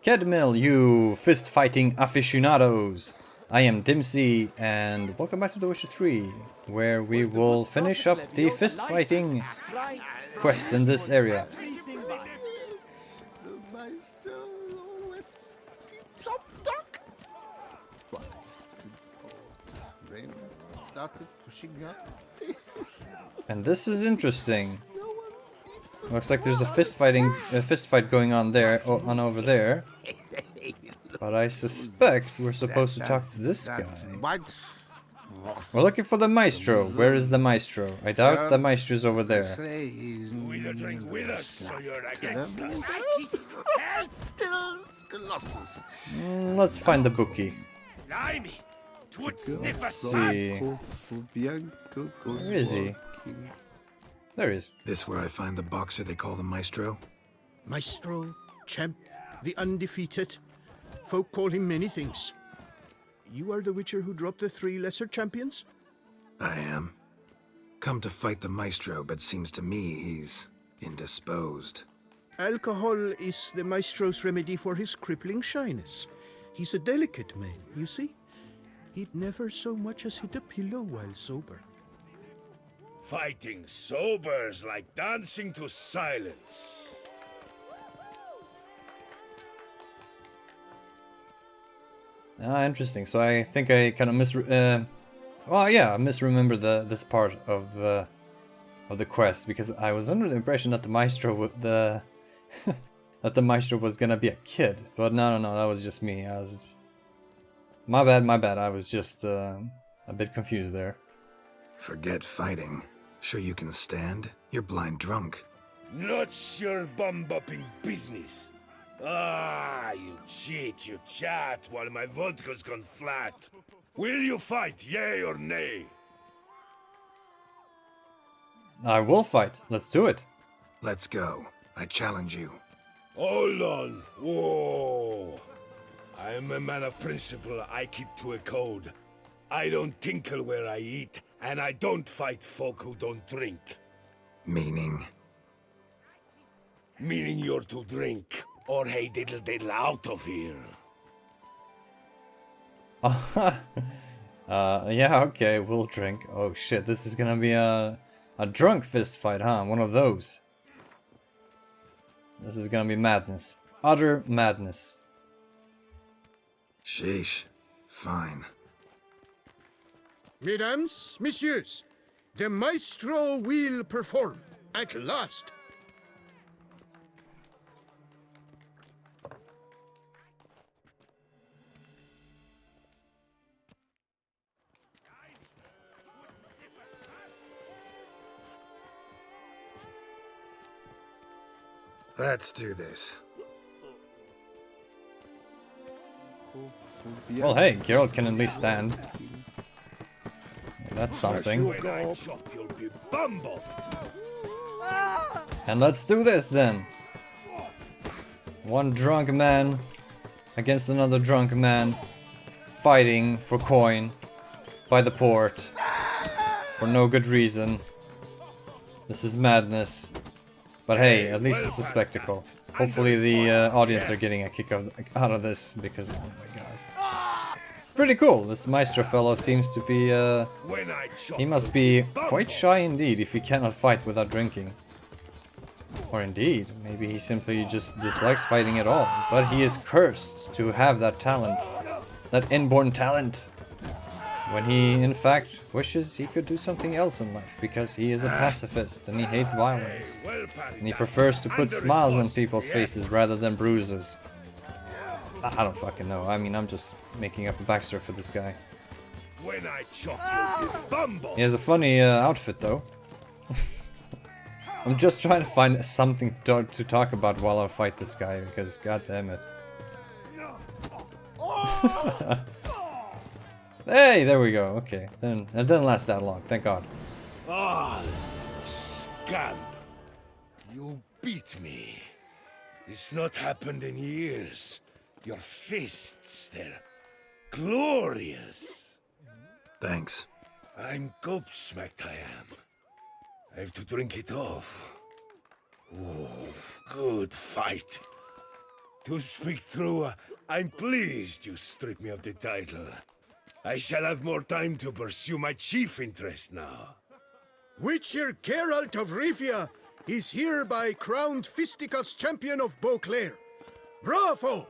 Kedmil, you fist-fighting aficionados! I am Dimsy, and welcome back to The Witcher 3, where we will finish up the fist-fighting quest in this area. The Maestro always chop duck. But since old Raymond started pushing up, And this is interesting. Looks like there's a fist fight going on there, on over there. But I suspect we're supposed to talk to this guy. We're looking for the Maestro. Where is the Maestro? I doubt the Maestro's over there. You either drink with us or you're against us. Let's find the bookie. Blimey! Twould sniff Let's us. see. Where is he? There he is. This where I find the boxer they call the Maestro? Maestro, champ, the undefeated. Folk call him many things. You are the Witcher who dropped the 3 lesser champions? I am. Come to fight the Maestro, but seems to me he's indisposed. Alcohol is the Maestro's remedy for his crippling shyness. He's a delicate man, you see. He'd never so much as hit a pillow while sober. Fighting sober's like dancing to silence. Ah, interesting. So I think I kind of misremember this part of the quest, because I was under the impression that the Maestro that the Maestro was gonna be a kid, but no, that was just me. My bad. I was just a bit confused there. Forget fighting. Sure you can stand? You're blind drunk. Not your bum-bopping business. Ah, you cheat, you chat, while my vodka's gone flat. Will you fight, yay or nay? I will fight. Let's do it. Let's go. I challenge you. Hold on. Whoa. I am a man of principle. I keep to a code. I don't tinkle where I eat, and I don't fight folk who don't drink. Meaning? Meaning you're to drink, or hey diddle diddle out of here. Yeah, okay, we'll drink. Oh shit, this is gonna be a drunk fist fight, huh? One of those. This is gonna be madness. Utter madness. Sheesh. Fine. Mesdames, messieurs, the Maestro will perform at last. Let's do this. Well, hey, Geralt can at least stand. That's something. When I chop, you'll be bumbled. And let's do this then. One drunk man against another drunk man, fighting for coin by the port for no good reason. This is madness. But hey, at least it's a spectacle. Hopefully the audience are getting a kick out of this, because, oh my god. It's pretty cool. This Maestro fellow seems to be, he must be quite shy indeed if he cannot fight without drinking. Or indeed, maybe he simply just dislikes fighting at all. But he is cursed to have that talent. That inborn talent. When he, in fact, wishes he could do something else in life, because he is a pacifist and he hates violence. And he prefers to put smiles on people's faces rather than bruises. I don't fucking know. I mean, I'm just making up a backstory for this guy. When I chop, you'll be bumbled. He has a funny outfit, though. I'm just trying to find something to talk about while I fight this guy, because god damn it. Hey, there we go. Okay, then it didn't last that long. Thank God. Ah, scamp! You beat me. It's not happened in years. Your fists, they're glorious. Thanks. I'm gobsmacked, I am. I have to drink it off. Oof, good fight. To speak true, I'm pleased you stripped me of the title. I shall have more time to pursue my chief interest now. Witcher Geralt of Rivia is hereby crowned Fisticuffs champion of Beauclair. Bravo!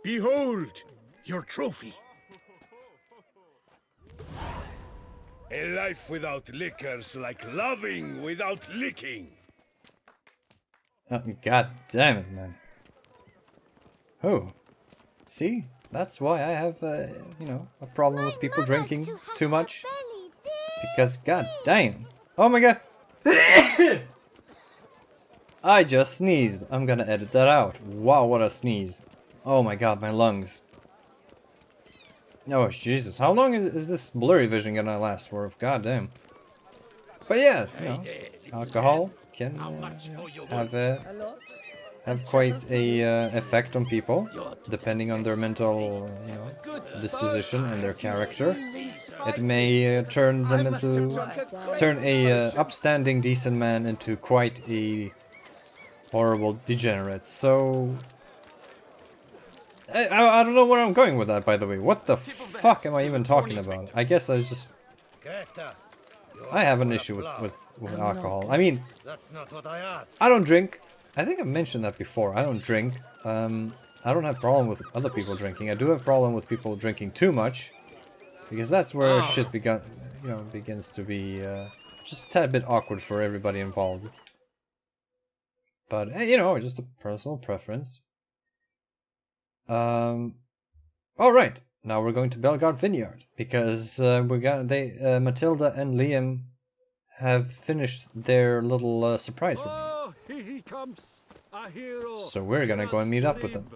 Behold your trophy. A life without liquor's like loving without licking. Oh, God damn it, man. Oh. See? That's why I have, you know, a problem with people drinking too much. Because, god damn. Oh my god. I just sneezed. I'm gonna edit that out. Wow, what a sneeze. Oh my god, my lungs. Oh, Jesus. How long is this blurry vision gonna last for? God damn. But yeah, you know, alcohol can have quite a effect on people, depending on their mental, you know, disposition and their character. It may turn a upstanding, decent man into quite a horrible degenerate. So I don't know where I'm going with that, by the way. What the fuck am I even talking about? I guess I have an issue with alcohol. I mean, I don't drink. I think I've mentioned that before. I don't drink. I don't have problem with other people drinking. I do have problem with people drinking too much, because that's where shit begins to be just a tad bit awkward for everybody involved. But you know, just a personal preference. All right, now we're going to Belgaard Vineyard because Matilda and Liam have finished their little surprise for me. Here he comes, a hero. So we're gonna go and meet up with them.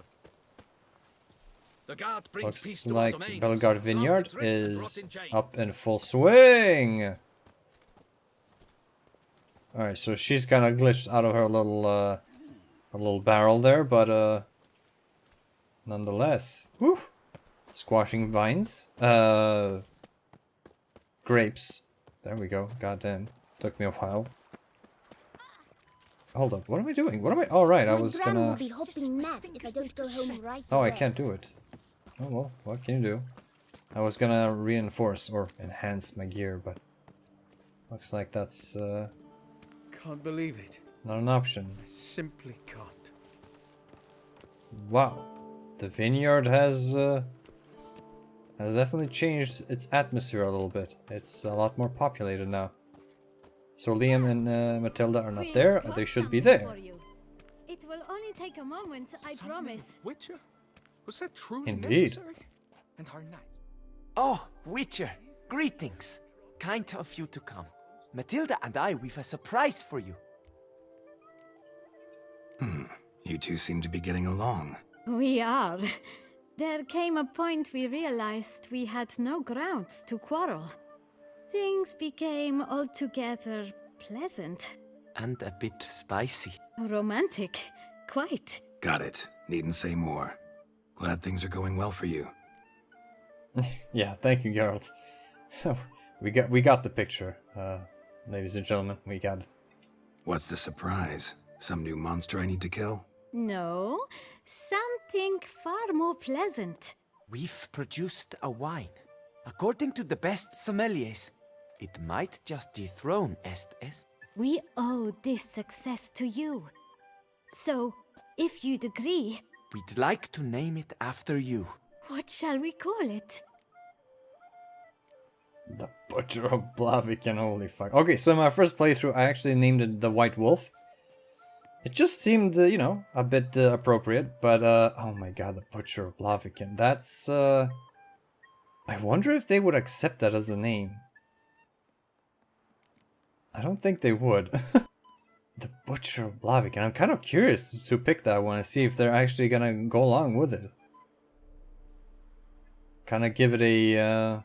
The guard brings peace Looks to like our domains. Belgaard Vineyard Mounted red and is brought in chains. up in full swing. Alright, so she's kinda glitched out of her little barrel there, but nonetheless. Whew. Squashing vines. Grapes. There we go. Goddamn. Took me a while. Hold up, what am I doing? What am I? Oh, right, I was Gran will gonna... be hopping mad if I don't go home right Oh, I away. can't do it. Oh, well, what can you do? I was gonna reinforce or enhance my gear, but... looks like that's, Can't believe it. not an option. Simply can't. Wow. The vineyard has definitely changed its atmosphere a little bit. It's a lot more populated now. So Liam and Matilda are not there. They should be there. It will only take a moment, I promise. Witcher? Was that truly Indeed. necessary? And our knight. Oh, Witcher, greetings. Kind of you to come. Matilda and I, we've a surprise for you. You two seem to be getting along. We are. There came a point we realized we had no grounds to quarrel. Things became altogether pleasant. And a bit spicy. Romantic. Quite. Got it. Needn't say more. Glad things are going well for you. Yeah, thank you, Geralt. we got the picture, ladies and gentlemen. We got it. What's the surprise? Some new monster I need to kill? No, something far more pleasant. We've produced a wine. According to the best sommeliers, it might just dethrone Est. We owe this success to you. So, if you'd agree, We'd like to name it after you. what shall we call it? The Butcher of Blaviken, holy fuck. Okay, so in my first playthrough, I actually named it the White Wolf. It just seemed, you know, a bit appropriate, but, oh my god, the Butcher of Blaviken. That's, I wonder if they would accept that as a name. I don't think they would. The Butcher of Blaviken. I'm kind of curious to pick that one and see if they're actually gonna go along with it. Kind of give it a,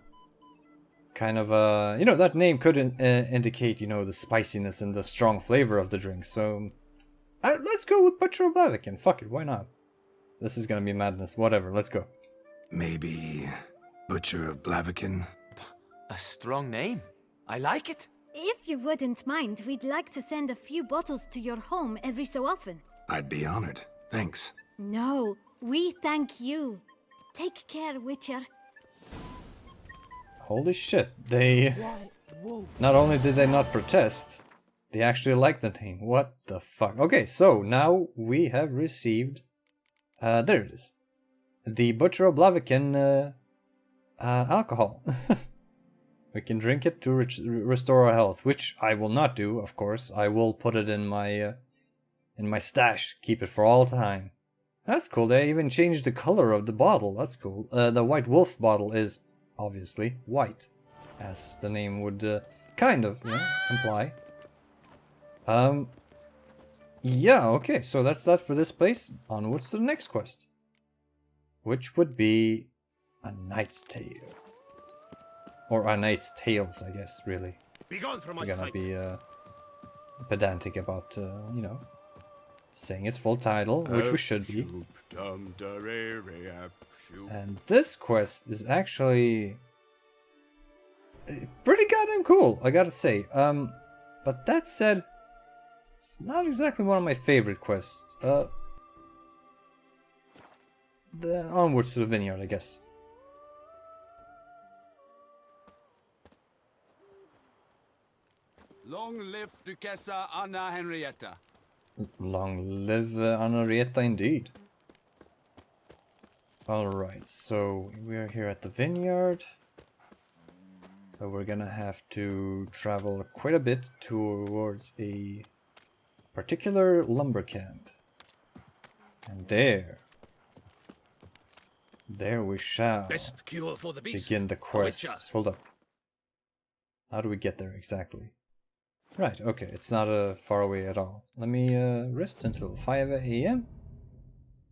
kind of a... You know, that name could indicate, you know, the spiciness and the strong flavor of the drink, so... let's go with Butcher of Blaviken. Fuck it, why not? This is gonna be madness. Whatever, let's go. Maybe Butcher of Blaviken? A strong name. I like it. If you wouldn't mind, we'd like to send a few bottles to your home every so often. I'd be honored. Thanks. No, we thank you. Take care, Witcher. Holy shit, they... Not only did they not protest, they actually like the name. What the fuck? Okay, so now we have received... there it is. The Butcher of Blaviken alcohol. We can drink it to restore our health, which I will not do, of course. I will put it in my stash, keep it for all time. That's cool. They even changed the color of the bottle. That's cool. The White Wolf bottle is obviously white, as the name would kind of imply. Yeah. Okay. So that's that for this place. Onwards to the next quest, which would be a Knight's Tale. Or a Knight's Tales, I guess, really. Begone from my We're gonna sight. be pedantic about, saying its full title, which we should be. And this quest is actually pretty goddamn cool, I gotta say. But that said, it's not exactly one of my favorite quests. The Onwards to the Vineyard, I guess. Long live Duchessa Anna Henrietta. Long live Henrietta indeed. Alright, so we are here at the vineyard. So we're gonna have to travel quite a bit towards a particular lumber camp. And there we shall Best cure for the beast. begin the quest. Hold up. How do we get there exactly? Right, okay, it's not far away at all. Let me rest until 5 AM.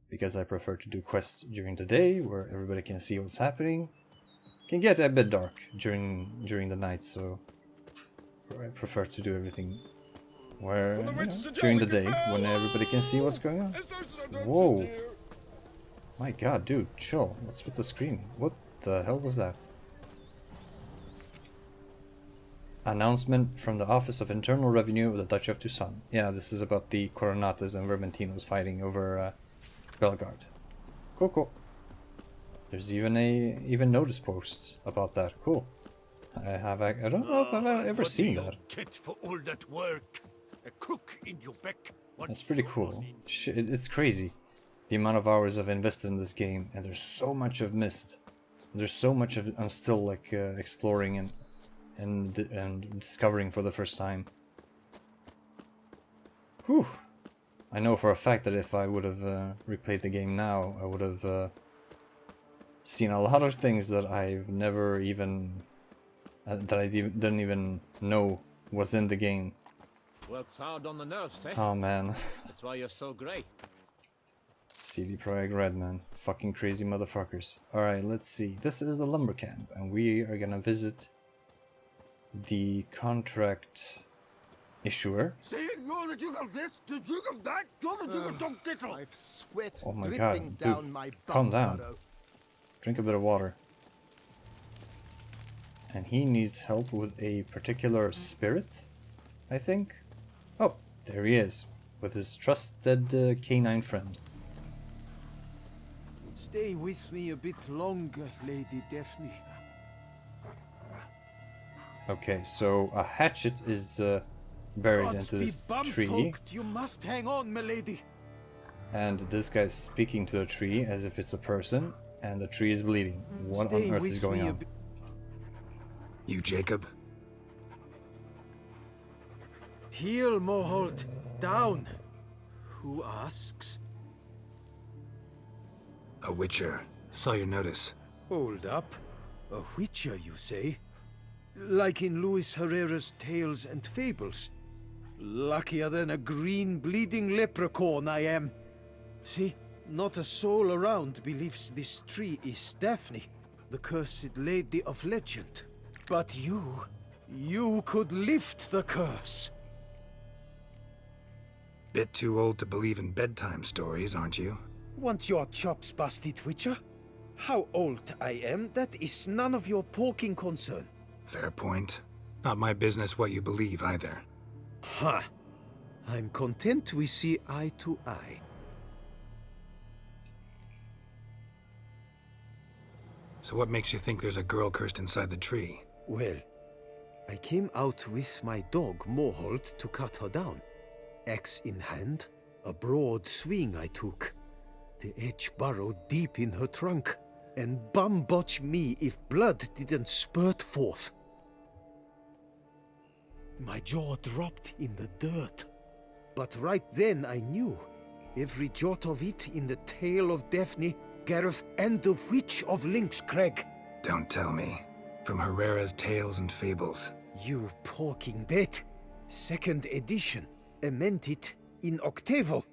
Because I prefer to do quests during the day, where everybody can see what's happening. It can get a bit dark during the night, so I prefer to do everything where during the day, when everybody can see what's going on. Whoa! My god, dude, chill. What's with the screaming? What the hell was that? Announcement from the Office of Internal Revenue of the Duchy of Toussaint. Yeah, this is about the Coronatas and Vermentinos fighting over Belgaard. Cool, cool. There's even notice posts about that. Cool. I don't know if I've ever seen that. Kit for all that work. A crook in your back. That's pretty cool. It's crazy the amount of hours I've invested in this game, and there's so much I've missed. There's so much I'm still like exploring and discovering for the first time. Whew. I know for a fact that if I would have replayed the game now, I would have seen a lot of things that I've never even that I didn't even know was in the game. Works hard on the nerves, eh? Oh man. That's why you're so great. CD Projekt Red, man. Fucking crazy motherfuckers. Alright, let's see. This is the lumber camp, and we are gonna visit the contract issuer. See, you're the Duke of this, the Duke of that, you're the Duke of Dog Diddle. I've sweat Oh my dripping god, down dude, my calm bum down. furrow. Drink a bit of water. And he needs help with a particular spirit, I think. Oh, there he is, with his trusted canine friend. Stay with me a bit longer, Lady Daphne. Okay, so a hatchet is buried into this tree, Poked. You must hang on, milady. and this guy's speaking to the tree as if it's a person, and the tree is bleeding. What on earth is going on? You, Jacob? Heel, Moholt. Down. Who asks? A witcher. Saw your notice. Hold up. A witcher, you say? Like in Luis Herrera's Tales and Fables. Luckier than a green bleeding leprechaun I am. See, not a soul around believes this tree is Daphne, the cursed lady of legend. But you could lift the curse. Bit too old to believe in bedtime stories, aren't you? Want your chops busted, witcher? How old I am, that is none of your poking concern. Fair point. Not my business what you believe, either. Ha! I'm content we see eye to eye. So what makes you think there's a girl cursed inside the tree? Well, I came out with my dog Mohold to cut her down. Axe in hand, a broad swing I took. The edge burrowed deep in her trunk, and bum-botch me if blood didn't spurt forth. My jaw dropped in the dirt. But right then I knew. Every jot of it in the tale of Daphne, Gareth, and the Witch of Lynx Crag. Don't tell me. From Herrera's Tales and Fables. You talking bet. Second edition. I meant it in octavo.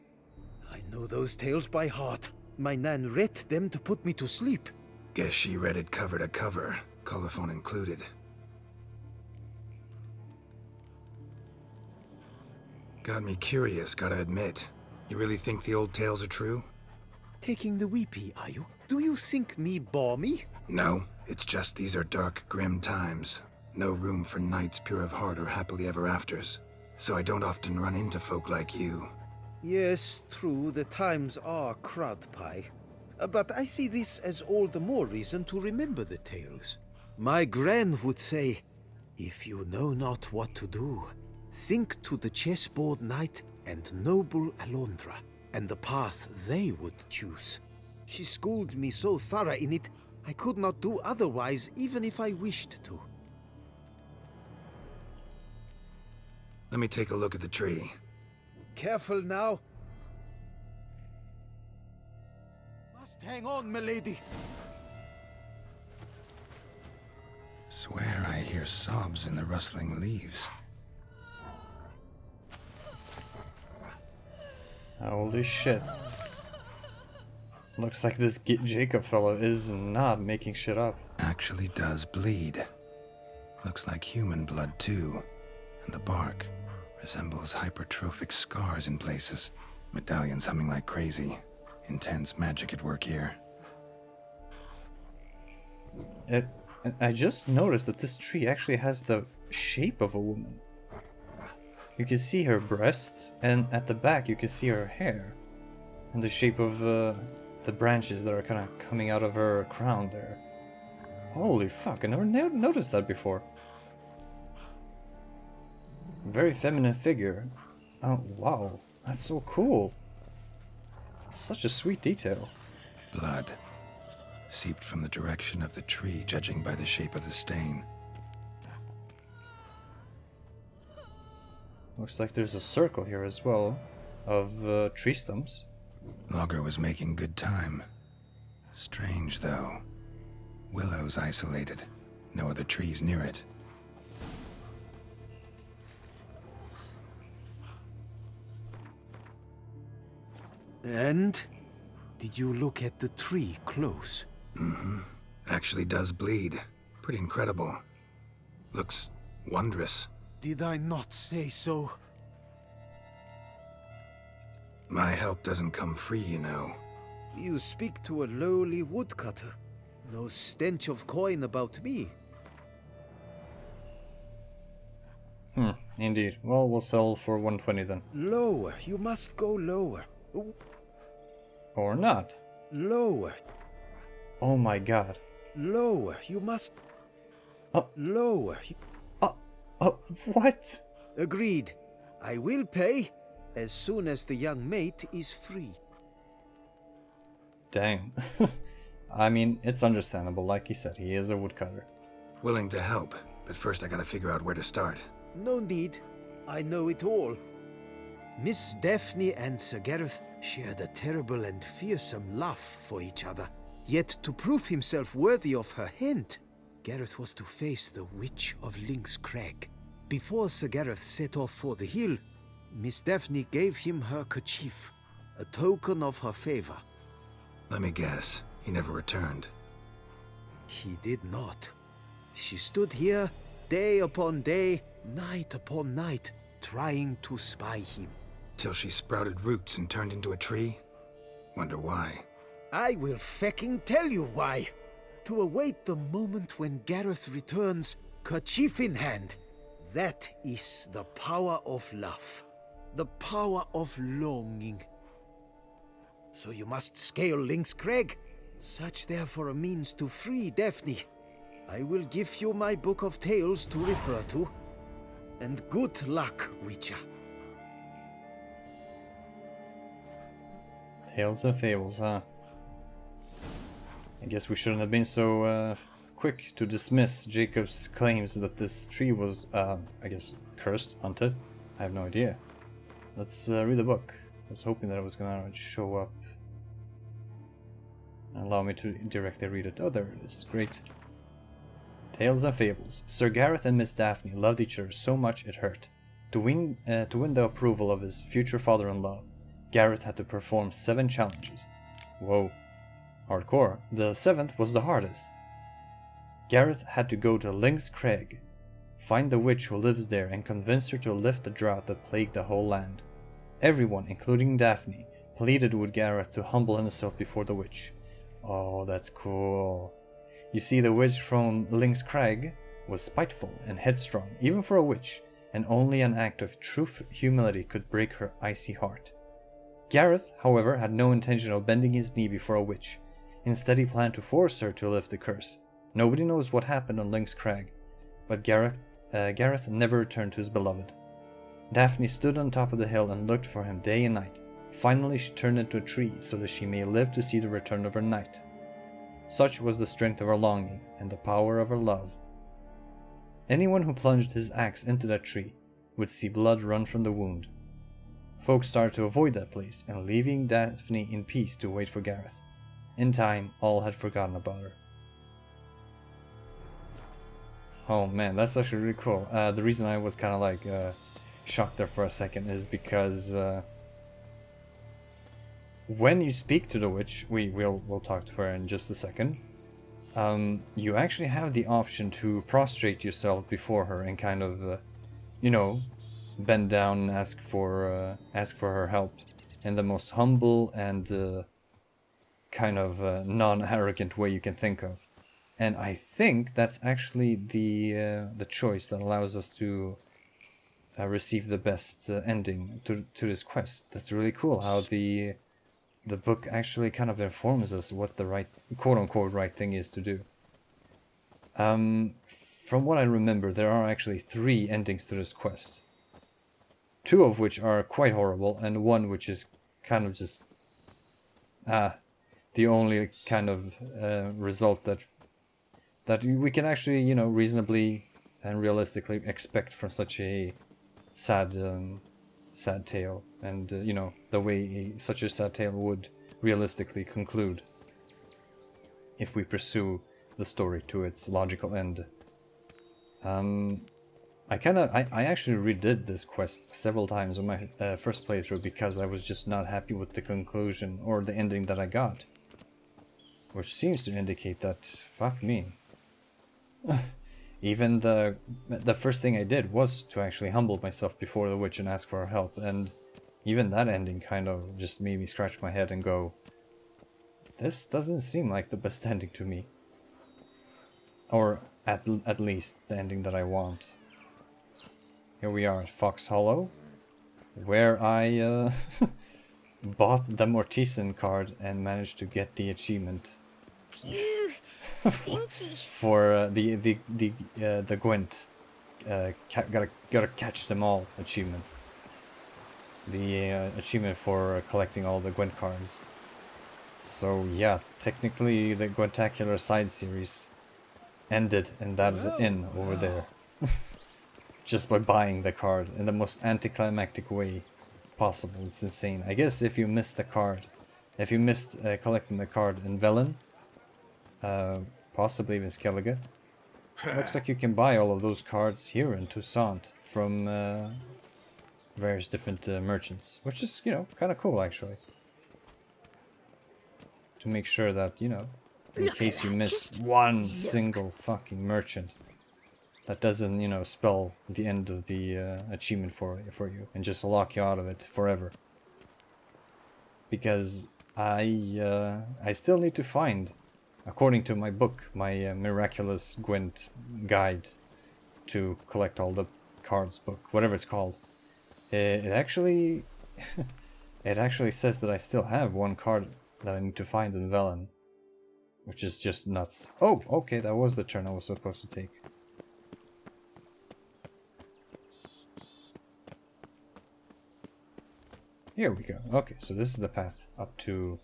I know those tales by heart. My nan read them to put me to sleep. Guess she read it cover to cover, colophon included. Got me curious, gotta admit. You really think the old tales are true? Taking the weepy, are you? Do you think me balmy? No, it's just these are dark, grim times. No room for knights pure of heart or happily ever afters. So I don't often run into folk like you. Yes, true, the times are crud pie. But I see this as all the more reason to remember the tales. My gran would say, if you know not what to do, think to the chessboard knight and noble Alondra, and the path they would choose. She schooled me so thorough in it, I could not do otherwise even if I wished to. Let me take a look at the tree. Careful now. Must hang on, milady. Swear I hear sobs in the rustling leaves. Holy shit. Looks like this Jacob fellow is not making shit up. Actually does bleed. Looks like human blood too. And the bark resembles hypertrophic scars in places. Medallions humming like crazy. Intense magic at work here. I just noticed that this tree actually has the shape of a woman. You can see her breasts, and at the back you can see her hair. And the shape of the branches that are kind of coming out of her crown there. Holy fuck, I never noticed that before. Very feminine figure. Oh, wow. That's so cool. Such a sweet detail. Blood. Seeped from the direction of the tree, judging by the shape of the stain. Looks like there's a circle here as well, of tree stumps. Logger was making good time. Strange, though. Willow's isolated. No other trees near it. And? Did you look at the tree close? Mm-hmm. Actually does bleed. Pretty incredible. Looks wondrous. Did I not say so? My help doesn't come free, you know. You speak to a lowly woodcutter. No stench of coin about me. Indeed. Well, we'll sell for 120 then. Lower. You must go lower. Or not. Lower. Oh my god. Lower. You must... Lower. What? Agreed. I will pay as soon as the young mate is free. Dang. I mean, it's understandable. Like he said, he is a woodcutter. Willing to help, but first I gotta figure out where to start. No need. I know it all. Miss Daphne and Sir Gareth shared a terrible and fearsome love for each other. Yet to prove himself worthy of her hint, Gareth was to face the Witch of Lynx Crag. Before Sir Gareth set off for the hill, Miss Daphne gave him her kerchief, a token of her favor. Let me guess, he never returned. He did not. She stood here, day upon day, night upon night, trying to spy him. Till she sprouted roots and turned into a tree? Wonder why. I will fecking tell you why. To await the moment when Gareth returns, kerchief in hand, That is the power of love. The power of longing. So you must scale Lynx Crag. Search there for a means to free Daphne. I will give you my book of tales to refer to. And good luck, Witcher. Tales and fables, huh? I guess we shouldn't have been so quick to dismiss Jacob's claims that this tree was, I guess, cursed, haunted. I have no idea. Let's read the book. I was hoping that it was gonna show up and allow me to directly read it. Oh, there it is. Great. Tales and fables. Sir Gareth and Miss Daphne loved each other so much it hurt. To win the approval of his future father-in-law, Gareth had to perform 7 challenges. Whoa. Hardcore. The 7th was the hardest. Gareth had to go to Lynx Crag, find the witch who lives there and convince her to lift the drought that plagued the whole land. Everyone, including Daphne, pleaded with Gareth to humble himself before the witch. Oh, that's cool. You see, the witch from Lynx Crag was spiteful and headstrong, even for a witch, and only an act of true humility could break her icy heart. Gareth, however, had no intention of bending his knee before a witch. Instead, he planned to force her to lift the curse. Nobody knows what happened on Lynx Crag, but Gareth never returned to his beloved. Daphne stood on top of the hill and looked for him day and night. Finally, she turned into a tree so that she may live to see the return of her knight. Such was the strength of her longing and the power of her love. Anyone who plunged his axe into that tree would see blood run from the wound. Folk started to avoid that place and leaving Daphne in peace to wait for Gareth. In time, all had forgotten about her. Oh man, that's actually really cool. The reason I was kind of like shocked there for a second is because when you speak to the witch, we'll talk to her in just a second. You actually have the option to prostrate yourself before her and kind of, bend down and ask for her help in the most humble and kind of non-arrogant way you can think of. And I think that's actually the choice that allows us to receive the best ending to this quest. That's really cool how the book actually kind of informs us what the right, quote-unquote, right thing is to do. From what I remember, there are actually 3 endings to this quest. 2 of which are quite horrible, and 1 which is kind of just the only kind of result that we can actually, reasonably and realistically expect from such a sad tale, and the way such a sad tale would realistically conclude if we pursue the story to its logical end. I actually redid this quest several times on my first playthrough because I was just not happy with the conclusion or the ending that I got, which seems to indicate that, fuck me, even the first thing I did was to actually humble myself before the witch and ask for her help, and even that ending kind of just made me scratch my head and go, this doesn't seem like the best ending to me, or at least the ending that I want. Here we are at Fox Hollow, where I bought the Mortison card and managed to get the achievement. Phew, stinky. For the Gwent, gotta catch them all achievement. The achievement for collecting all the Gwent cards. So yeah, technically the Gwentacular side series ended in that inn over there. Just by buying the card in the most anticlimactic way possible. It's insane. I guess if you missed the card, if you missed collecting the card in Velen, possibly even Skellige, looks like you can buy all of those cards here in Toussaint from various different merchants, which is, kind of cool actually. To make sure that, in case you miss one single fucking merchant, that doesn't, spell the end of the achievement for you and just lock you out of it forever. Because I still need to find, according to my book, my miraculous Gwent guide to collect all the cards book, whatever it's called, it actually it actually says that I still have one card that I need to find in Velen, which is just nuts. Oh, okay, that was the turn I was supposed to take. Here we go. Okay, so this is the path up to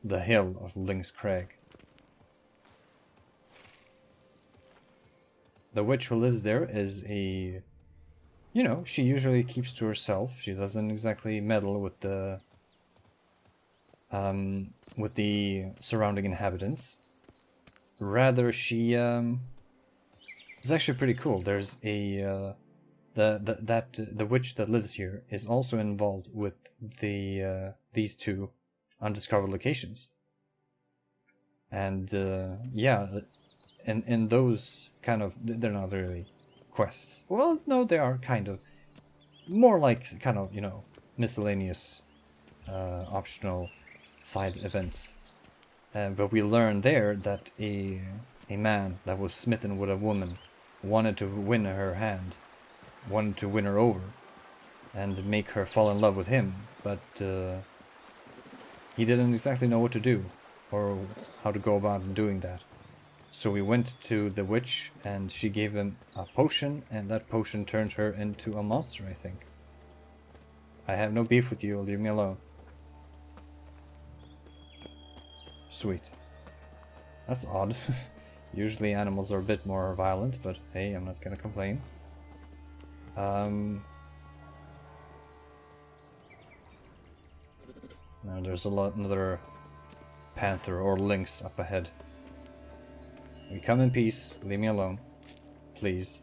the hill of Lynx Crag. The witch who lives there is a... You know, she usually keeps to herself. She doesn't exactly meddle with the surrounding inhabitants. Rather, she it's actually pretty cool. There's a the witch that lives here is also involved with these two undiscovered locations. And yeah, and those kind of, they're not really quests. Well, no, they are kind of more like kind of, you know, miscellaneous optional side events. But we learned there that a man that was smitten with a woman wanted to win her hand, wanted to win her over and make her fall in love with him, but he didn't exactly know what to do or how to go about doing that. So we went to the witch and she gave him a potion, and that potion turned her into a monster, I think. I have no beef with you, leave me alone. Sweet. That's odd. Usually animals are a bit more violent, but hey, I'm not gonna complain. Now there's another panther or lynx up ahead. We come in peace, leave me alone. Please.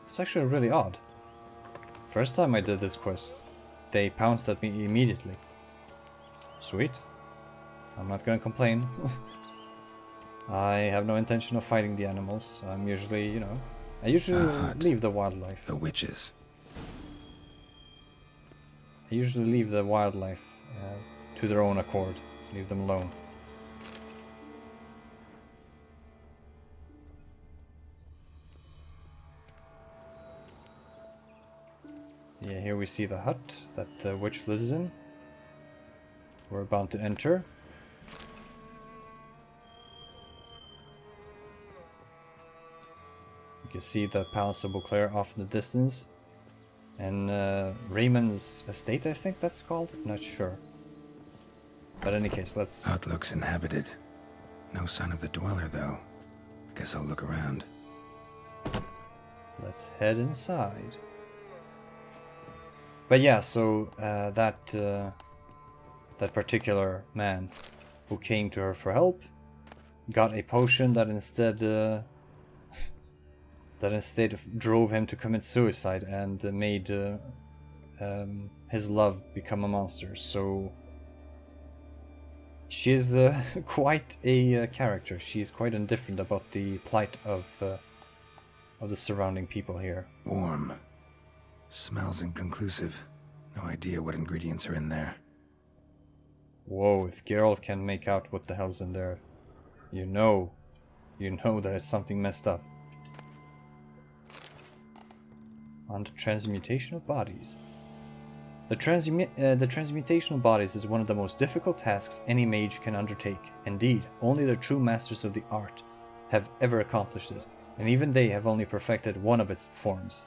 It's actually really odd. First time I did this quest, they pounced at me immediately. Sweet. I'm not gonna complain. I have no intention of fighting the animals. I'm usually, you know, I usually leave the wildlife. The witches. I usually leave the wildlife to their own accord. Leave them alone. Yeah, here we see the hut that the witch lives in. We're about to enter. You can see the Palace of Beauclair off in the distance. And Raymond's estate, I think that's called? Not sure. But in any case, let's... Hut looks inhabited. No sign of the dweller, though. Guess I'll look around. Let's head inside. But yeah, so that particular man who came to her for help got a potion that instead drove him to commit suicide and made his love become a monster. So she's quite a character. She's quite indifferent about the plight of the surrounding people here. Warm. Smells inconclusive. No idea what ingredients are in there. Whoa, if Geralt can make out what the hell's in there, you know that it's something messed up. On the transmutation of bodies. The transmutation of bodies is one of the most difficult tasks any mage can undertake. Indeed, only the true masters of the art have ever accomplished it, and even they have only perfected one of its forms.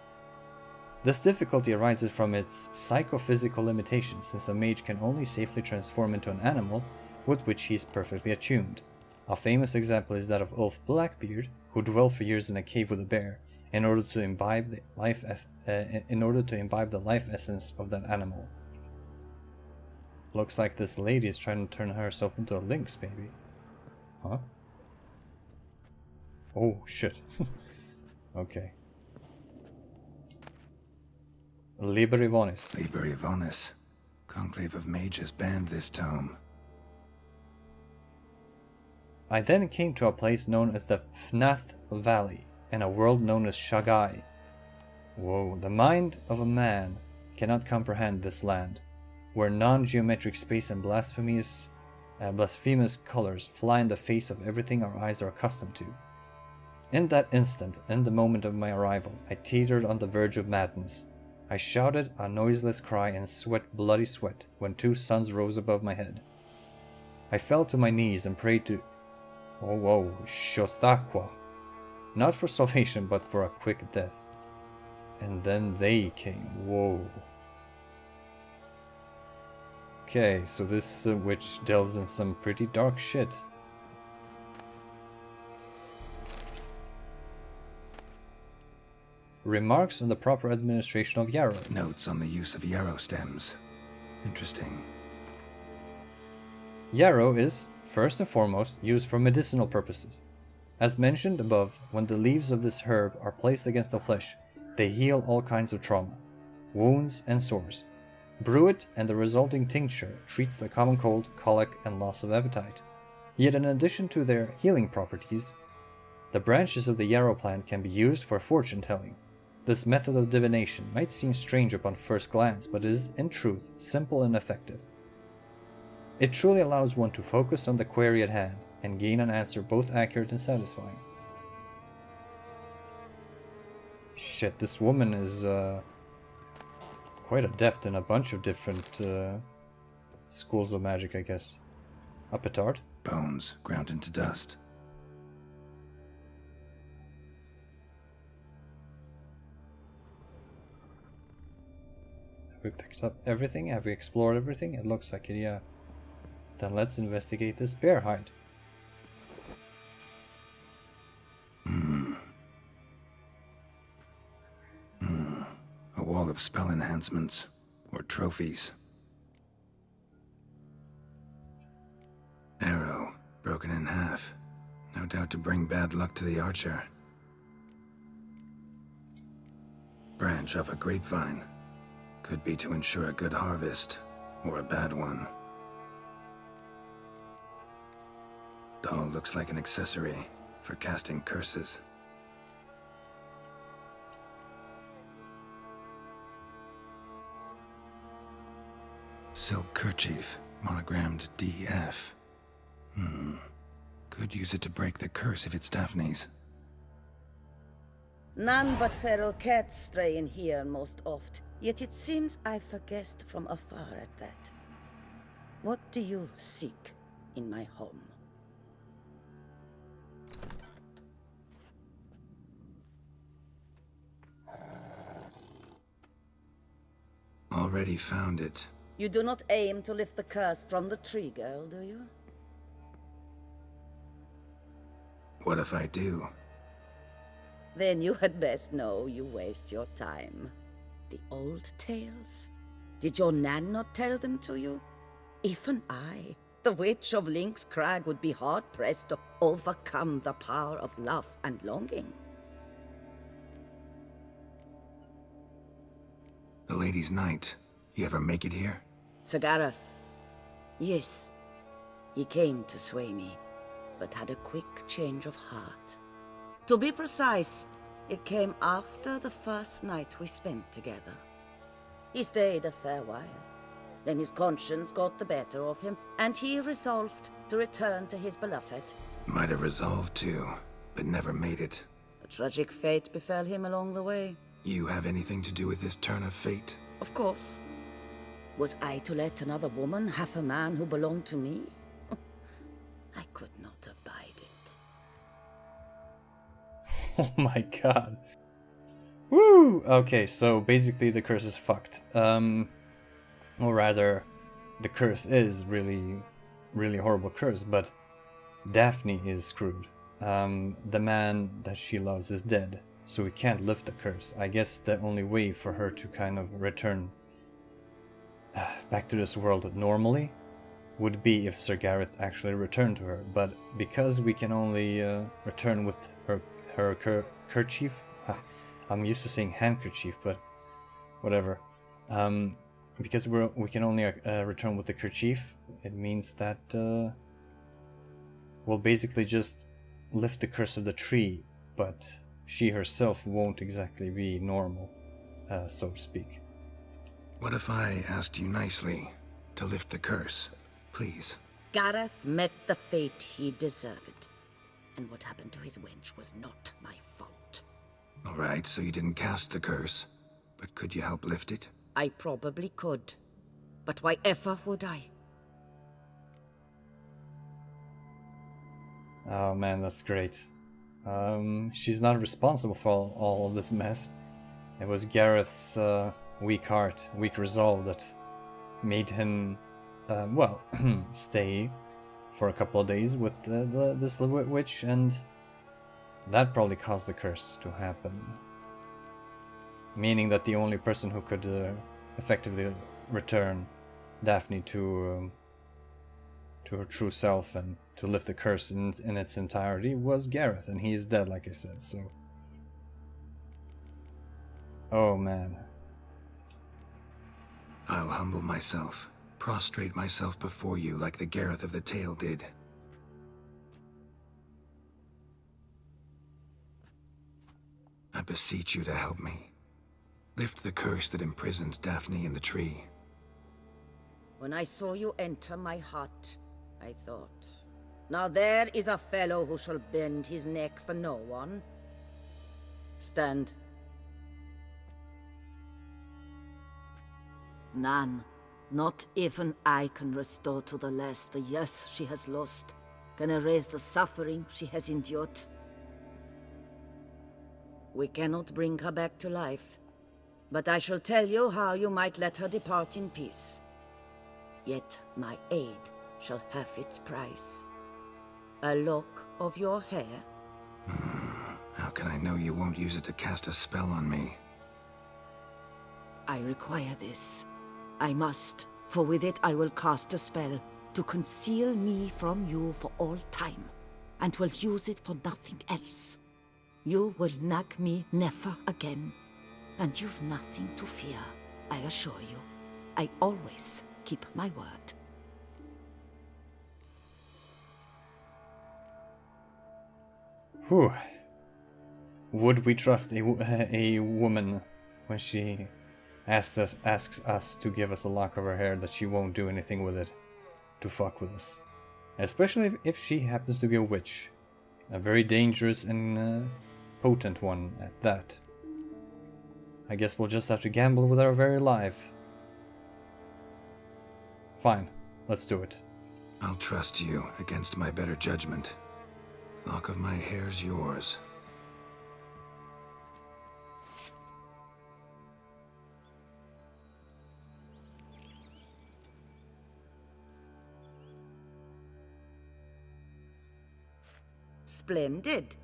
This difficulty arises from its psychophysical limitations, since a mage can only safely transform into an animal with which he is perfectly attuned. A famous example is that of Ulf Blackbeard, who dwelt for years in a cave with a bear, in order to imbibe the life essence of that animal. Looks like this lady is trying to turn herself into a lynx, maybe. Huh? Oh, shit. Okay. Liber Ivonis. Liber Ivonis. Conclave of Mages banned this tome. I then came to a place known as the Fnath Valley, in a world known as Shagai. Whoa, the mind of a man cannot comprehend this land. where non-geometric space and blasphemous colors fly in the face of everything our eyes are accustomed to. In that instant, in the moment of my arrival, I teetered on the verge of madness. I shouted a noiseless cry and sweat bloody sweat when 2 suns rose above my head. I fell to my knees and prayed to Shothakwa, not for salvation but for a quick death. And then they came. Whoa. Okay, so this witch delves in some pretty dark shit. Remarks on the proper administration of yarrow. Notes on the use of yarrow stems. Interesting. Yarrow is, first and foremost, used for medicinal purposes. As mentioned above, when the leaves of this herb are placed against the flesh, they heal all kinds of trauma, wounds, and sores. Brew it, and the resulting tincture treats the common cold, colic, and loss of appetite. Yet in addition to their healing properties, the branches of the yarrow plant can be used for fortune-telling. This method of divination might seem strange upon first glance, but is, in truth, simple and effective. It truly allows one to focus on the query at hand and gain an answer both accurate and satisfying. Shit, this woman is quite adept in a bunch of different schools of magic, I guess. A petard? Bones ground into dust. Have we picked up everything? Have we explored everything? It looks like it, yeah. Then let's investigate this bear hide. A wall of spell enhancements, or trophies. Arrow, broken in half. No doubt to bring bad luck to the archer. Branch of a grapevine. Could be to ensure a good harvest, or a bad one. Doll looks like an accessory for casting curses. Silk kerchief, monogrammed DF. Could use it to break the curse if it's Daphne's. None but feral cats stray in here most oft, yet it seems I've a guest from afar at that. What do you seek in my home? Already found it. You do not aim to lift the curse from the tree girl, do you? What if I do? Then you had best know you waste your time. The old tales? Did your Nan not tell them to you? Even I, the Witch of Lynx Crag, would be hard-pressed to overcome the power of love and longing. The Lady's Knight. You ever make it here? Sir Gareth. Yes. He came to sway me, but had a quick change of heart. To be precise, it came after the first night we spent together. He stayed a fair while. Then his conscience got the better of him, and he resolved to return to his beloved. Might have resolved to, but never made it. A tragic fate befell him along the way. You have anything to do with this turn of fate? Of course. Was I to let another woman have a man who belonged to me? I could not abide it. Oh my god. Woo! Okay, so basically the curse is fucked. Or rather, the curse is really horrible curse, but Daphne is screwed. The man that she loves is dead, so we can't lift the curse. I guess the only way for her to kind of return back to this world normally would be if Sir Gareth actually returned to her, but because we can only return with her kerchief, I'm used to saying handkerchief, but whatever. Because we can only return with the kerchief, it means that we'll basically just lift the curse of the tree, but she herself won't exactly be normal, so to speak. What if I asked you nicely To lift the curse. Please. Gareth met the fate he deserved. And what happened to his wench was not my fault. Alright, so you didn't cast the curse. But could you help lift it? I probably could. But why ever would I? Oh man, that's great. She's not responsible for all of this mess. It was Gareth's weak heart, weak resolve that made him, well, stay for a couple of days with this witch, and that probably caused the curse to happen. Meaning that the only person who could effectively return Daphne to her true self and to lift the curse in its entirety was Gareth, and he is dead, like I said, so... Oh man. I'll humble myself, prostrate myself before you like the Gareth of the tale did. I beseech you to help me. Lift the curse that imprisoned Daphne in the tree. When I saw you enter my hut, I thought, now there is a fellow who shall bend his neck for no one. Stand. None, not even I can restore to the lass the years she has lost, can erase the suffering she has endured. We cannot bring her back to life, but I shall tell you how you might let her depart in peace. Yet my aid shall have its price. A lock of your hair? How can I know you won't use it to cast a spell on me? I require this. I must, for with it I will cast a spell to conceal me from you for all time, and will use it for nothing else. You will nag me never again, and you've nothing to fear, I assure you. I always keep my word. Whew. Would we trust a woman when she asks us to give us a lock of her hair that she won't do anything with it to fuck with us? Especially if she happens to be a witch. A very dangerous and potent one at that. I guess we'll just have to gamble with our very life. Fine, let's do it. I'll trust you against my better judgment. Lock of my hair's yours. Splendid.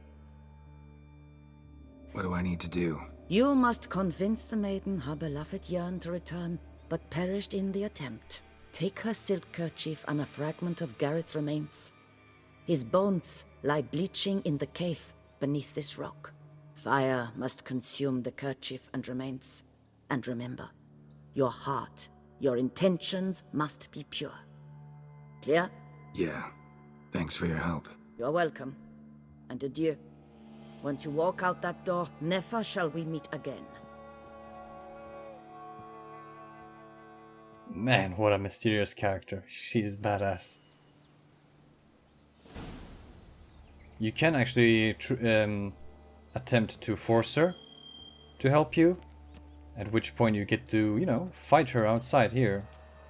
What do I need to do? You must convince the maiden her beloved yearned to return, but perished in the attempt. Take her silk kerchief and a fragment of Gareth's remains. His bones lie bleaching in the cave beneath this rock. Fire must consume the kerchief and remains. And remember, your heart, your intentions must be pure. Clear? Yeah. Thanks for your help. You're welcome. And adieu. Once you walk out that door, never shall we meet again. Man, what a mysterious character. She's badass. You can actually attempt to force her to help you, at which point you get to, you know, fight her outside here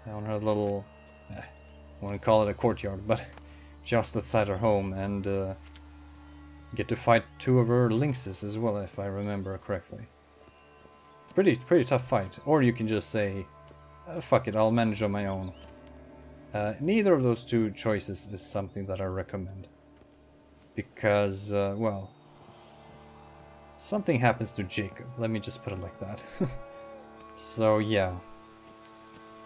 on her little, I want to call it a courtyard, but just outside her home, and get to fight two of her lynxes as well, if I remember correctly. Pretty tough fight. Or you can just say, fuck it, I'll manage on my own. Neither of those two choices is something that I recommend. Because, well, something happens to Jacob. Let me just put it like that. So, yeah.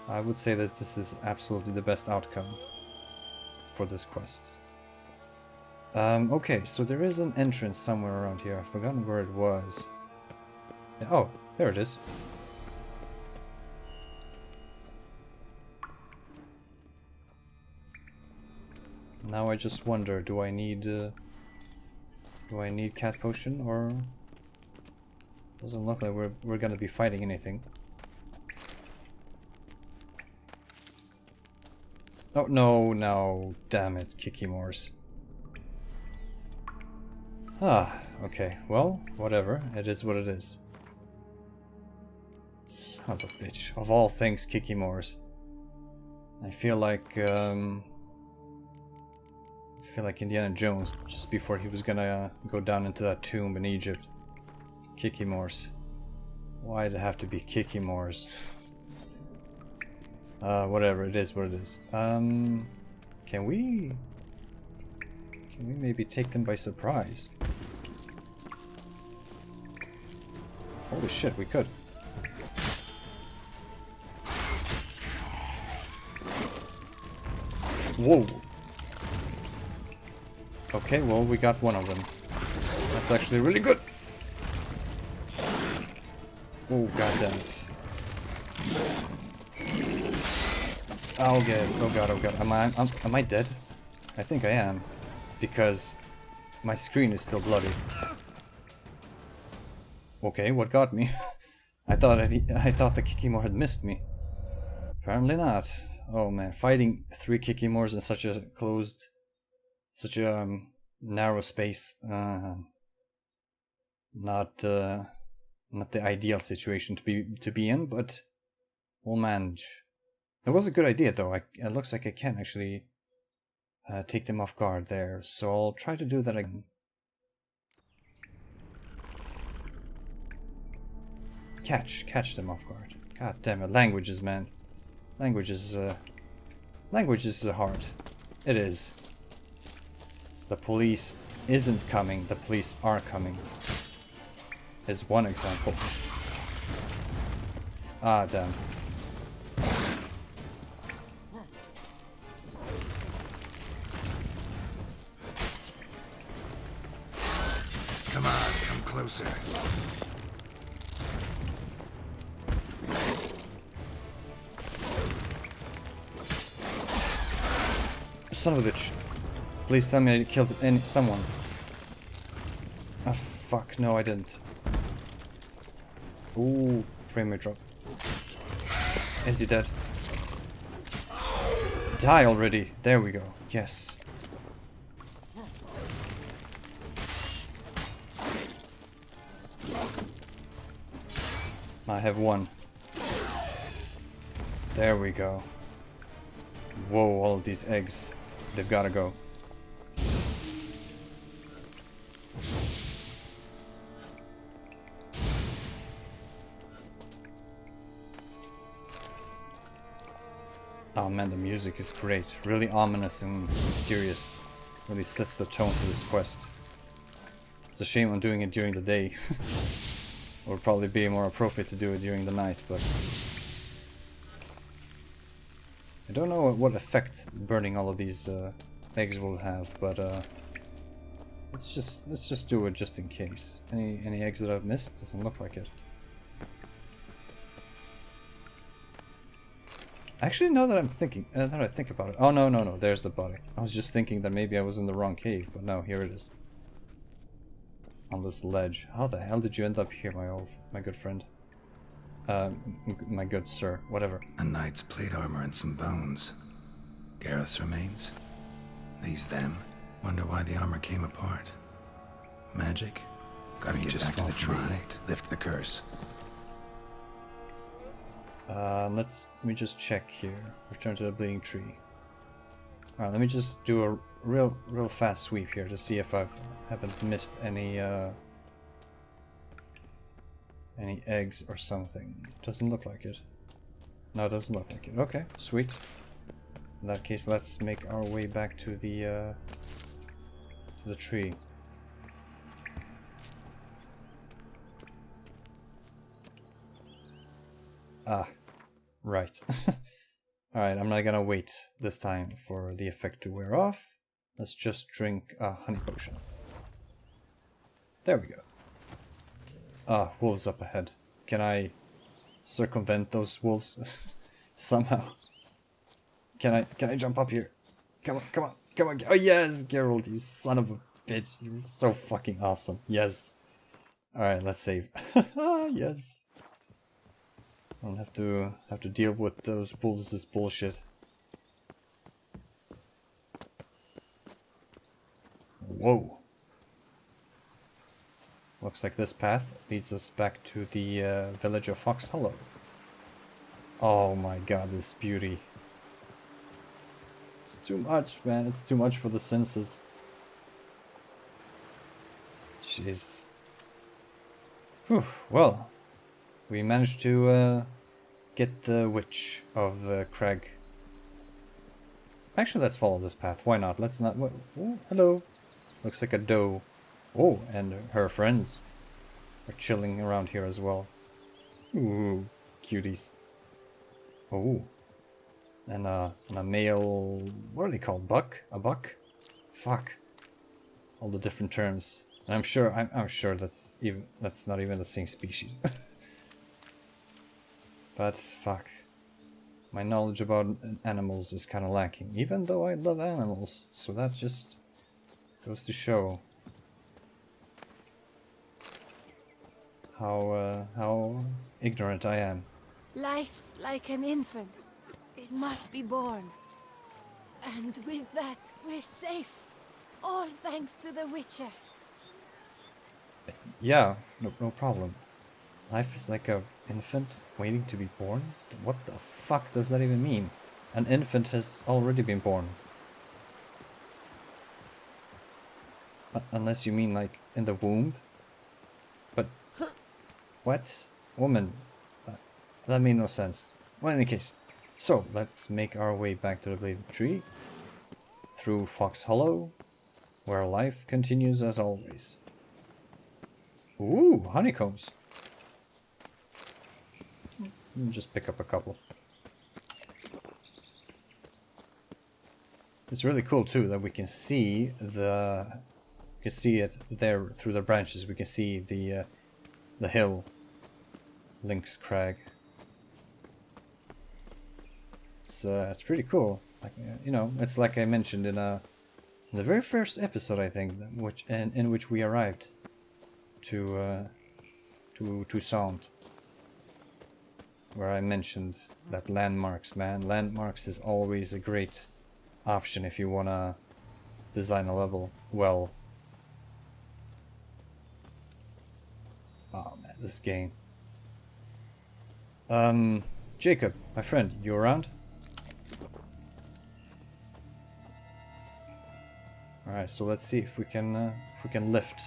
I would say that this is absolutely the best outcome for this quest. Okay, so there is an entrance somewhere around here. I've forgotten where it was. Oh, there it is. Now I just wonder, do I need cat potion, or doesn't look like we're gonna be fighting anything. Oh, no, no. Damn it, Kikimors. Ah, okay. Well, whatever. It is what it is. Son of a bitch. Of all things, Kikimors. I feel like Indiana Jones, just before he was gonna go down into that tomb in Egypt. Kikimors. Why'd it have to be Kikimors? Whatever, it is what it is. Can we maybe take them by surprise? Holy shit, we could. Whoa. Okay, well, we got one of them. That's actually really good. Oh, goddammit. Oh god, oh god, oh god. Am I dead? I think I am. Because my screen is still bloody. Okay, what got me? I thought the Kikimor had missed me. Apparently not. Oh man, fighting 3 Kikimors in such a closed, such a narrow space. Not the ideal situation to be in, but we'll manage. It was a good idea though. It looks like I can actually take them off guard there, so I'll try to do that again. Catch them off guard. God damn it, languages, man. Languages is hard. It is. The police isn't coming, the police are coming. Is one example. Ah, damn. Come on, come closer. Son of a bitch. Please tell me I killed someone. Ah, fuck. No, I didn't. Ooh, frame rate drop. Is he dead? Die already. There we go. Yes. I have one. There we go. Whoa, all of these eggs. They've got to go. Oh man, the music is great. Really ominous and mysterious. Really sets the tone for this quest. It's a shame I'm doing it during the day. It would probably be more appropriate to do it during the night, but... I don't know what effect burning all of these eggs will have, but let's just do it just in case. Any eggs that I've missed? Doesn't look like it. Actually, now that I'm thinking, that I think about it. Oh no, there's the body. I was just thinking that maybe I was in the wrong cave, but no, here it is. On this ledge. How the hell did you end up here, my good friend? My good sir, whatever. A knight's plate armor and some bones. Gareth's remains? These them? Wonder why the armor came apart. Magic? Gotta get back to the tree. Lift the curse. Let me just check here. Return to the bleeding tree. Alright, let me just do a real fast sweep here to see if I haven't missed any eggs or something. Doesn't look like it. No, it doesn't look like it. Okay, sweet. In that case, let's make our way back to the tree. Ah, right. Alright, I'm not gonna wait this time for the effect to wear off. Let's just drink a honey potion. There we go. Ah, wolves up ahead. Can I circumvent those wolves somehow? Can I jump up here? Come on. Oh yes, Geralt, you son of a bitch. You're so fucking awesome. Yes. Alright, let's save. Yes. I don't have to deal with those wolves' bullshit. Whoa. Looks like this path leads us back to the village of Fox Hollow. Oh my god, this beauty. It's too much, man. It's too much for the senses. Jesus. Whew. Well, we managed to get the Witch of Crag. Actually, let's follow this path. Why not? Let's not... Oh, hello. Looks like a doe. Oh, and her friends are chilling around here as well. Ooh, cuties. Oh. And a male... What are they called? Buck? A buck? Fuck. All the different terms. And I'm sure that's not even the same species. But fuck. My knowledge about animals is kind of lacking, even though I love animals, so that just goes to show how ignorant I am. Life's like an infant. It must be born. And with that, we're safe. All thanks to the Witcher. Yeah, no problem. Life is like an infant waiting to be born? What the fuck does that even mean? An infant has already been born. Unless you mean like in the womb? But... What? Woman? That made no sense. Well, in any case. So, let's make our way back to the Bladed Tree. Through Fox Hollow. Where life continues as always. Ooh, honeycombs. Just pick up a couple. It's really cool too that we can see it there through the branches. We can see the hill, Lynx Crag. It's pretty cool. Like you know, it's like I mentioned in the very first episode, I think, in which we arrived to Toussaint. Where I mentioned that landmarks, man. Landmarks is always a great option if you wanna design a level well. Oh man, this game. Jacob, my friend, you around? Alright, so let's see if we can lift.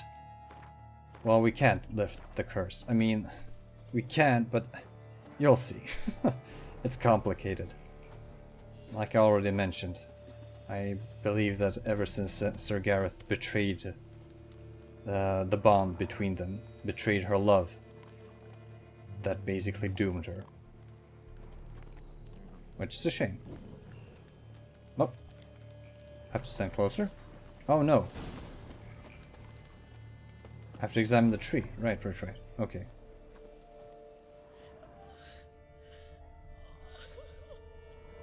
Well, we can't lift the curse. I mean, we can, but you'll see. It's complicated. Like I already mentioned, I believe that ever since Sir Gareth betrayed the bond between them, betrayed her love, that basically doomed her. Which is a shame. Oh. Have to stand closer. Oh no. Have to examine the tree. Right. Okay.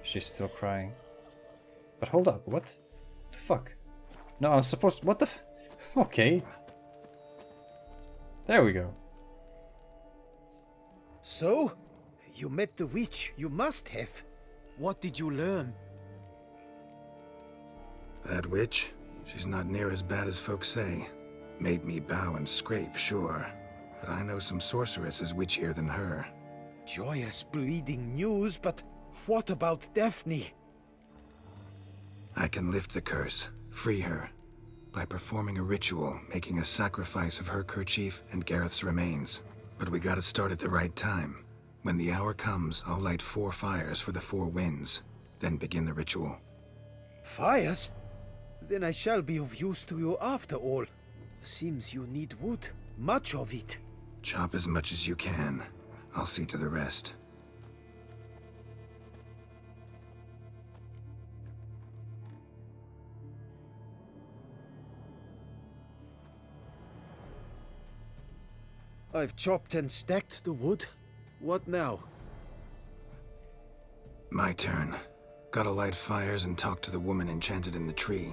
She's still crying. But hold up, what the fuck? No, I'm supposed to... What the Okay. There we go. So? You met the witch. You must have. What did you learn? That witch? She's not near as bad as folks say. Made me bow and scrape, sure. But I know some sorceresses witchier than her. Joyous bleeding news, but what about Daphne? I can lift the curse, free her, by performing a ritual, making a sacrifice of her kerchief and Gareth's remains. But we gotta start at the right time. When the hour comes, I'll light 4 fires for the 4 winds, then begin the ritual. Fires? Then I shall be of use to you after all. Seems you need wood, much of it. Chop as much as you can. I'll see to the rest. I've chopped and stacked the wood. What now? My turn. Gotta light fires and talk to the woman enchanted in the tree.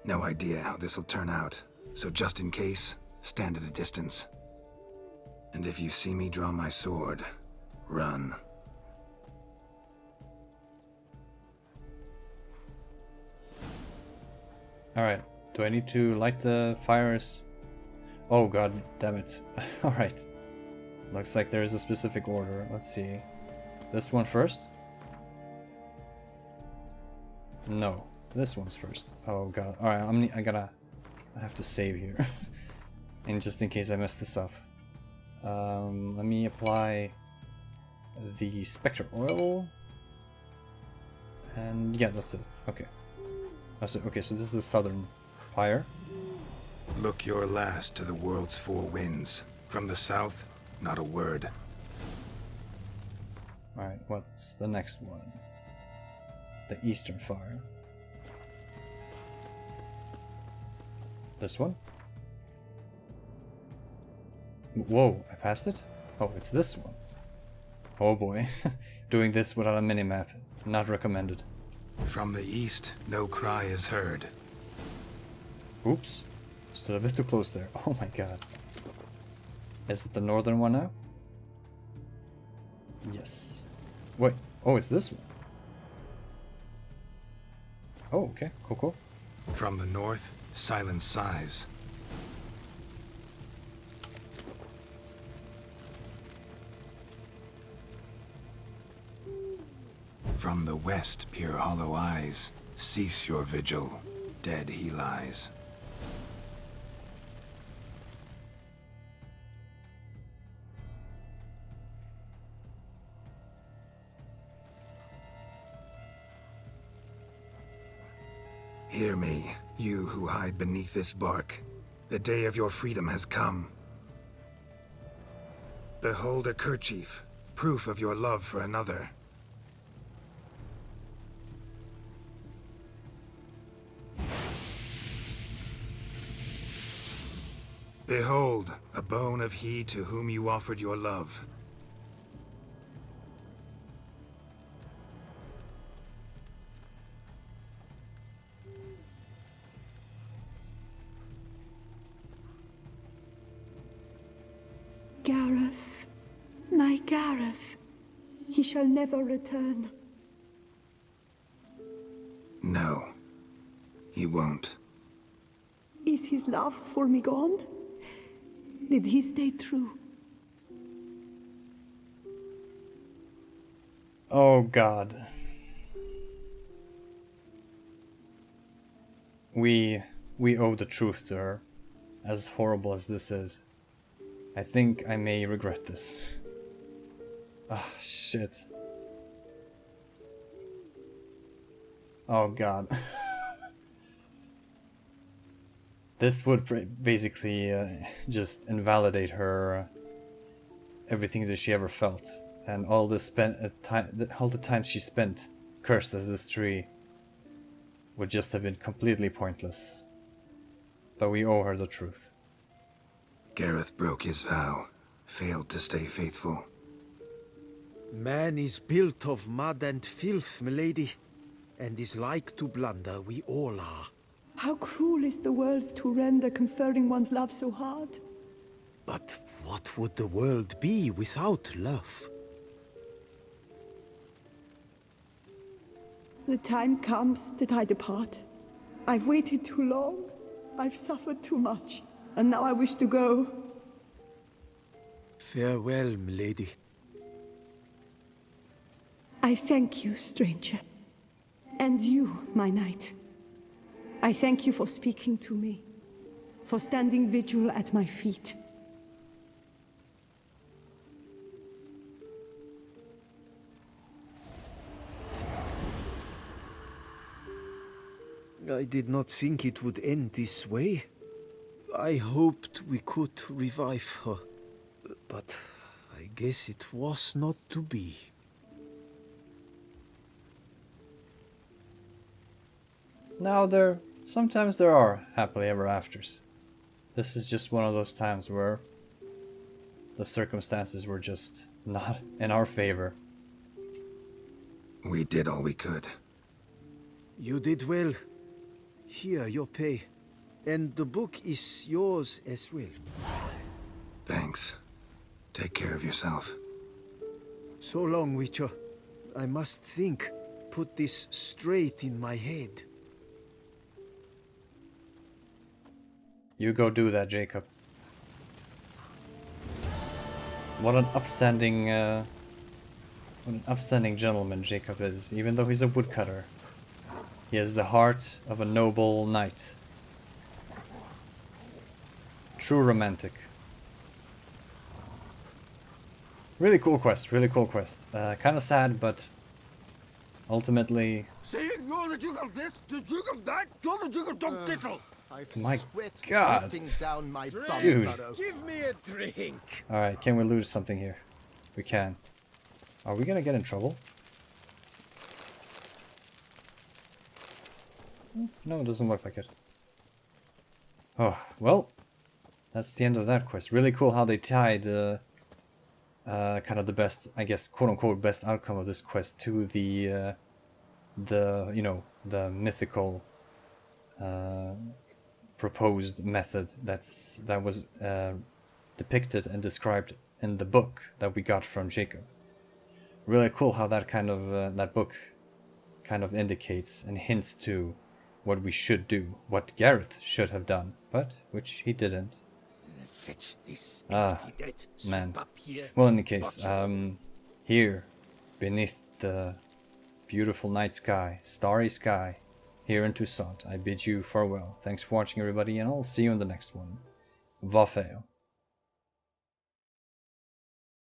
No idea how this'll turn out, so just in case, stand at a distance. And if you see me draw my sword, run. Alright. Do I need to light the fires? Oh god damn it. Alright. Looks like there is a specific order. Let's see. This one first? No. This one's first. Oh god. Alright, I have to save here. And just in case I mess this up. Let me apply the Spectre oil. And yeah, that's it. Okay. Okay, so this is the southern fire. Look your last to the world's four winds. From the south, not a word. Alright, what's the next one? The eastern fire. This one? Whoa, I passed it? Oh, it's this one. Oh boy. Doing this without a minimap. Not recommended. From the east, no cry is heard. Oops. Stood a bit too close there. Oh my god. Is it the northern one now? Yes. Wait. Oh, it's this one. Oh, okay. Cool. From the north, silence sighs. From the west peer hollow eyes. Cease your vigil. Dead he lies. Hear me, you who hide beneath this bark. The day of your freedom has come. Behold a kerchief, proof of your love for another. Behold, a bone of he to whom you offered your love. Gareth, my Gareth, he shall never return. No, he won't. Is his love for me gone? Did he stay true? Oh god. We owe the truth to her, as horrible as this is. I think I may regret this. Ah, shit. Oh god. This would basically just invalidate her everything that she ever felt, and all the time she spent cursed as this tree would just have been completely pointless. But we owe her the truth. Gareth broke his vow, failed to stay faithful. Man is built of mud and filth, milady, and is like to blunder, we all are. How cruel is the world to render conferring one's love so hard. But what would the world be without love? The time comes that I depart. I've waited too long. I've suffered too much. And now I wish to go. Farewell, milady. I thank you, stranger. And you, my knight. I thank you for speaking to me, for standing vigil at my feet. I did not think it would end this way. I hoped we could revive her, but I guess it was not to be. Now sometimes there are happily ever afters. This is just one of those times where the circumstances were just not in our favor. We did all we could. You did well. Here, your pay. And the book is yours as well. Thanks. Take care of yourself. So long, Witcher. I must think. Put this straight in my head. You go do that, Jacob. What an upstanding gentleman Jacob is, even though he's a woodcutter. He has the heart of a noble knight. True romantic. Really cool quest, really cool quest. Kind of sad, but ultimately... See, you're the Duke of this, the Duke of that, you're the Duke of Dog Tittle. My God, down my dude. Give me a drink. Alright, can we lose something here? We can. Are we gonna get in trouble? No, it doesn't look like it. Oh, well, that's the end of that quest. Really cool how they tied kind of the best, I guess, quote-unquote best outcome of this quest to the you know, the mythical proposed method that was depicted and described in the book that we got from Jacob. Really cool how that kind of that book kind of indicates and hints to what we should do, what Gareth should have done, but which he didn't. Fetch this Man. Well, in any case, here, beneath the beautiful night sky, starry sky, here in Toussaint, I bid you farewell. Thanks for watching, everybody, and I'll see you in the next one. Vafail.